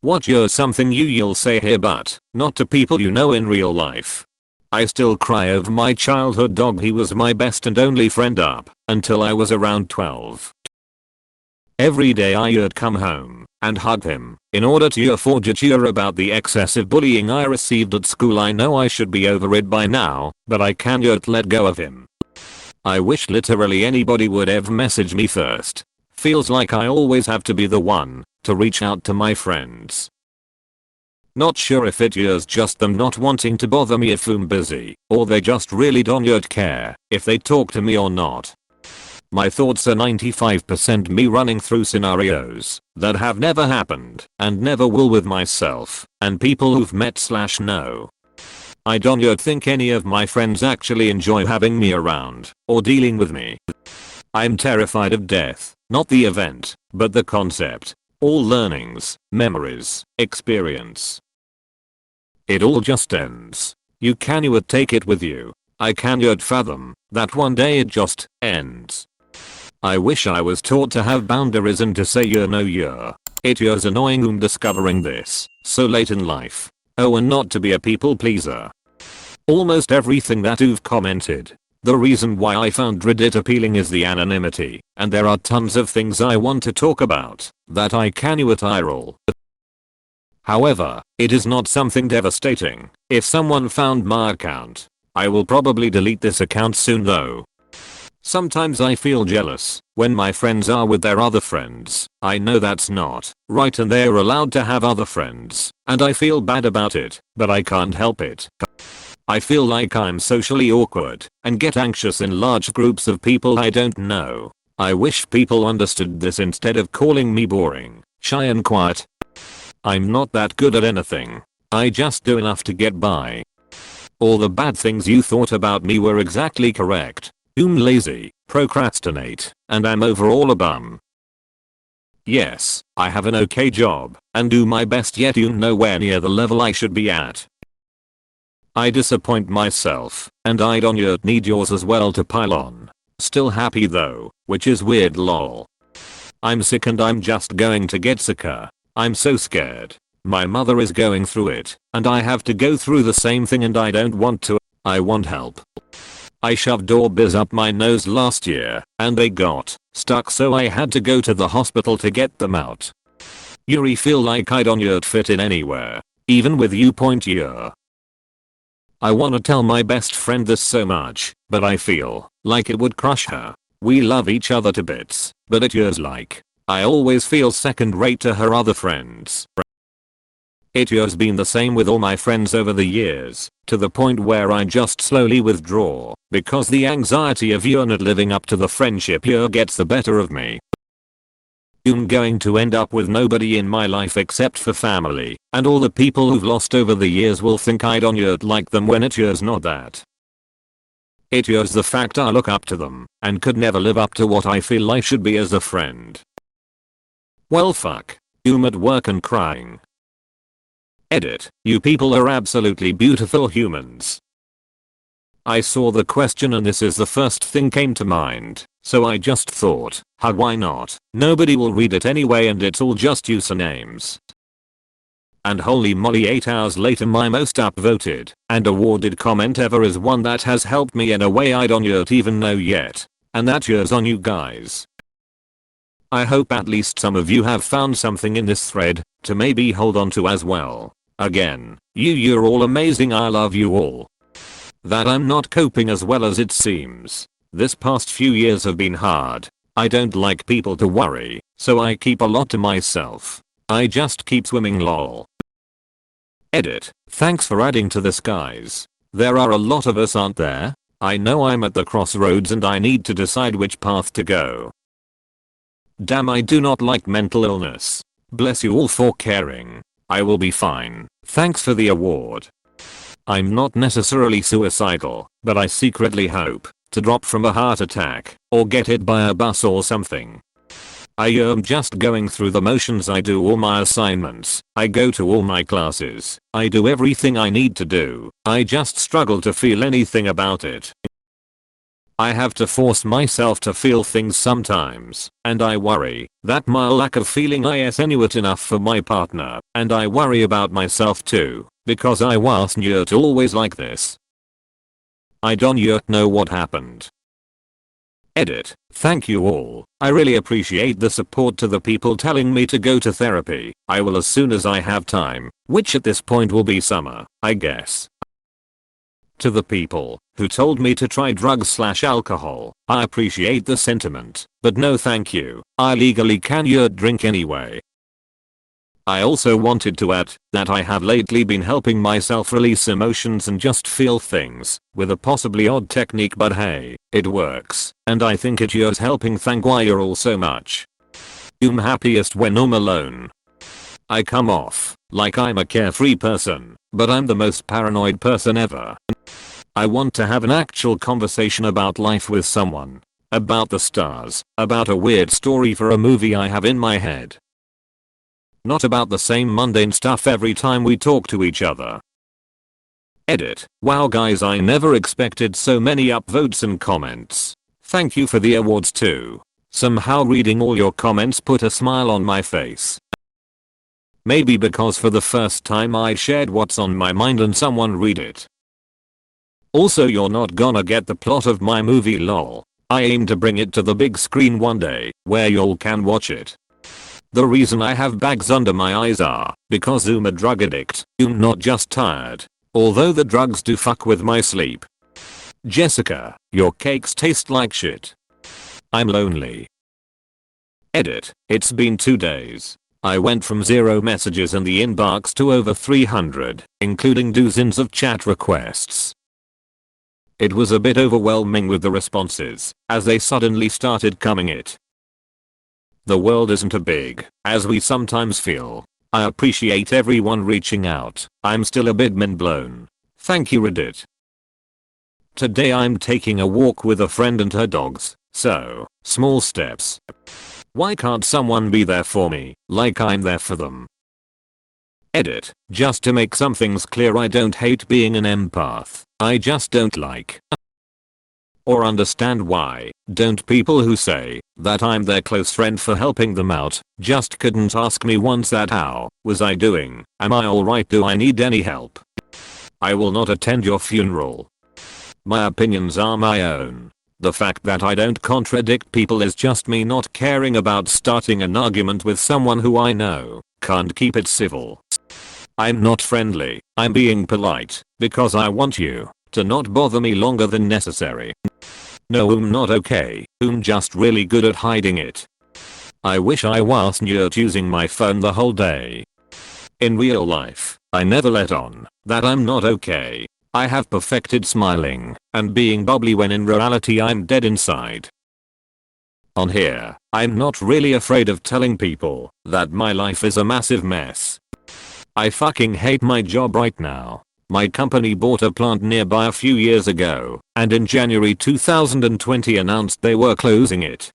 What you're something you'll say here but not to people you know in real life. I still cry over my childhood dog. He was my best and only friend up until I was around 12. Every day I'd come home and hug him in order to forge a cheer about the excessive bullying I received at school. I know I should be over it by now, but I can't let go of him. I wish literally anybody would ever message me first. Feels like I always have to be the one to reach out to my friends. Not sure if it's just them not wanting to bother me if I'm busy, or they just really don't care if they talk to me or not. My thoughts are 95% me running through scenarios that have never happened and never will with myself and people who've met/know. I don't think any of my friends actually enjoy having me around or dealing with me. I'm terrified of death, not the event, but the concept. All learnings, memories, experience. It all just ends. You can't take it with you. I can't fathom that one day it just ends. I wish I was taught to have boundaries and to say no. It's annoying discovering this so late in life. Oh, and not to be a people pleaser. Almost everything that you've commented. The reason why I found Reddit appealing is the anonymity, and there are tons of things I want to talk about that I can't eye roll. However, it is not something devastating. If someone found my account, I will probably delete this account soon though. Sometimes I feel jealous when my friends are with their other friends. I know that's not right and they're allowed to have other friends, and I feel bad about it, but I can't help it. I feel like I'm socially awkward and get anxious in large groups of people I don't know. I wish people understood this instead of calling me boring, shy and quiet. I'm not that good at anything. I just do enough to get by. All the bad things you thought about me were exactly correct. I'm lazy, procrastinate, and I'm overall a bum. Yes, I have an okay job and do my best, yet I'm nowhere near the level I should be at. I disappoint myself, and I don't need yours as well to pile on. Still happy though, which is weird lol. I'm sick and I'm just going to get sicker. I'm so scared. My mother is going through it, and I have to go through the same thing and I don't want to. I want help. I shoved Orbeez up my nose last year, and they got stuck so I had to go to the hospital to get them out. Yuri feel like I don't fit in anywhere, even with you. I wanna tell my best friend this so much, but I feel like it would crush her. We love each other to bits, but it's like I always feel second rate to her other friends. It's been the same with all my friends over the years, to the point where I just slowly withdraw, because the anxiety of not living up to the friendship gets the better of me. I'm going to end up with nobody in my life except for family, and all the people who've lost over the years will think I don't like them when it's not that. It's the fact I look up to them, and could never live up to what I feel I should be as a friend. Well fuck. I'm at work and crying. Edit. You people are absolutely beautiful humans. I saw the question and this is the first thing came to mind, so I just thought, why not? Nobody will read it anyway and it's all just usernames. And holy moly, 8 hours later my most upvoted and awarded comment ever is one that has helped me in a way I don't even know yet. And that year's on you guys. I hope at least some of you have found something in this thread to maybe hold on to as well. Again, you're all amazing, I love you all. That I'm not coping as well as it seems. This past few years have been hard. I don't like people to worry, so I keep a lot to myself. I just keep swimming lol. Edit. Thanks for adding to this guys. There are a lot of us, aren't there? I know I'm at the crossroads and I need to decide which path to go. Damn, I do not like mental illness. Bless you all for caring. I will be fine. Thanks for the award. I'm not necessarily suicidal, but I secretly hope to drop from a heart attack or get hit by a bus or something. I am just going through the motions. I do all my assignments. I go to all my classes. I do everything I need to do. I just struggle to feel anything about it. I have to force myself to feel things sometimes, and I worry that my lack of feeling is not enough for my partner, and I worry about myself too, because I wasn't always like this. I don't yet know what happened. Edit. Thank you all. I really appreciate the support to the people telling me to go to therapy. I will as soon as I have time, which at this point will be summer, I guess. To the people who told me to try drugs/alcohol, I appreciate the sentiment, but no thank you. I legally can't drink anyway. I also wanted to add that I have lately been helping myself release emotions and just feel things with a possibly odd technique, but hey, it works, and I think it's helping. Thank you all so much. I'm happiest when I'm alone. I come off like I'm a carefree person, but I'm the most paranoid person ever. I want to have an actual conversation about life with someone, about the stars, about a weird story for a movie I have in my head. Not about the same mundane stuff every time we talk to each other. Edit. Wow guys, I never expected so many upvotes and comments. Thank you for the awards too. Somehow reading all your comments put a smile on my face. Maybe because for the first time I shared what's on my mind and someone read it. Also, you're not gonna get the plot of my movie lol. I aim to bring it to the big screen one day, where y'all can watch it. The reason I have bags under my eyes are because I'm a drug addict. I'm not just tired. Although the drugs do fuck with my sleep. Jessica, your cakes taste like shit. I'm lonely. Edit. It's been 2 days. I went from 0 messages in the inbox to over 300, including dozens of chat requests. It was a bit overwhelming with the responses, as they suddenly started coming in. The world isn't as big as we sometimes feel. I appreciate everyone reaching out. I'm still a bit mind blown. Thank you Reddit. Today I'm taking a walk with a friend and her dogs, so, small steps. Why can't someone be there for me, like I'm there for them? Edit. Just to make some things clear, I don't hate being an empath. I just don't like or understand why don't people who say that I'm their close friend for helping them out just couldn't ask me once that how was I doing, am I alright, do I need any help? I will not attend your funeral. My opinions are my own. The fact that I don't contradict people is just me not caring about starting an argument with someone who I know can't keep it civil. I'm not friendly, I'm being polite because I want you to not bother me longer than necessary. No, I'm not okay, I'm just really good at hiding it. I wish I wasn't using my phone the whole day. In real life, I never let on that I'm not okay. I have perfected smiling and being bubbly when in reality I'm dead inside. On here, I'm not really afraid of telling people that my life is a massive mess. I fucking hate my job right now. My company bought a plant nearby a few years ago, and in January 2020 announced they were closing it.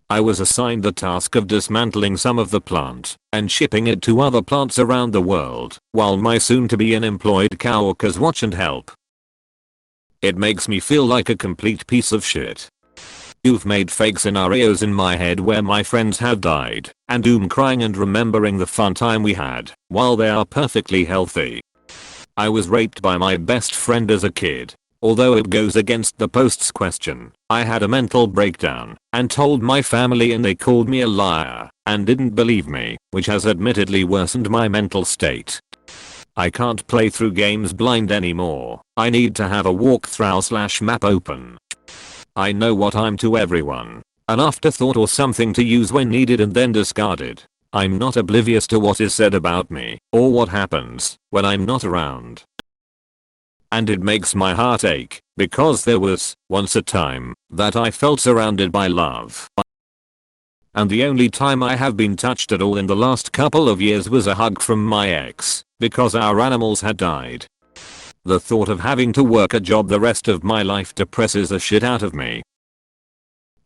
I was assigned the task of dismantling some of the plant and shipping it to other plants around the world, while my soon-to-be unemployed coworkers watch and help. It makes me feel like a complete piece of shit. You've made fake scenarios in my head where my friends have died, and I'm crying and remembering the fun time we had, while they are perfectly healthy. I was raped by my best friend as a kid. Although it goes against the post's question, I had a mental breakdown and told my family and they called me a liar and didn't believe me, which has admittedly worsened my mental state. I can't play through games blind anymore. I need to have a walkthrough/map open. I know what I'm to everyone. An afterthought or something to use when needed and then discarded. I'm not oblivious to what is said about me or what happens when I'm not around. And it makes my heart ache because there was once a time that I felt surrounded by love. And the only time I have been touched at all in the last couple of years was a hug from my ex because our animals had died. The thought of having to work a job the rest of my life depresses the shit out of me.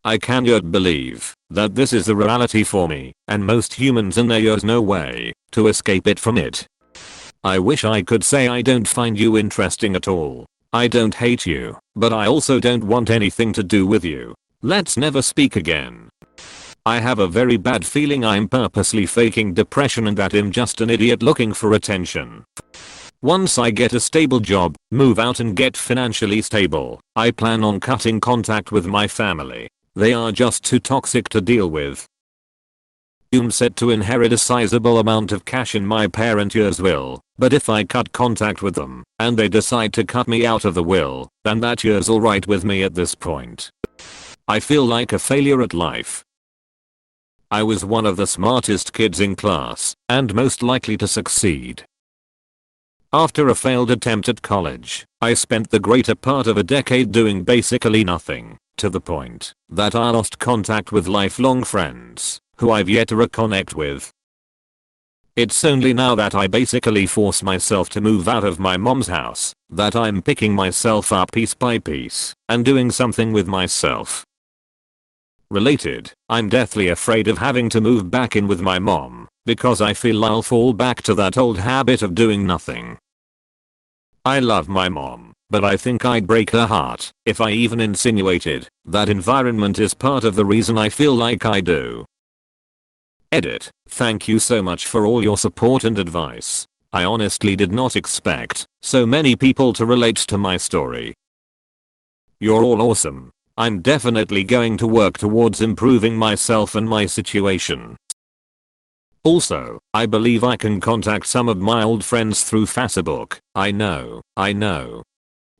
I cannot believe that this is the reality for me and most humans, and there's no way to escape it from it. I wish I could say I don't find you interesting at all. I don't hate you, but I also don't want anything to do with you. Let's never speak again. I have a very bad feeling I'm purposely faking depression and that I'm just an idiot looking for attention. Once I get a stable job, move out and get financially stable, I plan on cutting contact with my family. They are just too toxic to deal with. I'm set to inherit a sizable amount of cash in my parents' will, but if I cut contact with them, and they decide to cut me out of the will, then that year's alright with me at this point. I feel like a failure at life. I was one of the smartest kids in class, and most likely to succeed. After a failed attempt at college, I spent the greater part of a decade doing basically nothing, to the point that I lost contact with lifelong friends, who I've yet to reconnect with. It's only now that I basically force myself to move out of my mom's house, that I'm picking myself up piece by piece, and doing something with myself. Related, I'm deathly afraid of having to move back in with my mom, because I feel I'll fall back to that old habit of doing nothing. I love my mom, but I think I'd break her heart if I even insinuated that environment is part of the reason I feel like I do. Edit. Thank you so much for all your support and advice. I honestly did not expect so many people to relate to my story. You're all awesome. I'm definitely going to work towards improving myself and my situation. Also, I believe I can contact some of my old friends through Facebook. I know.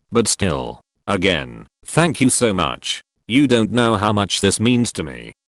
But still, again, thank you so much. You don't know how much this means to me.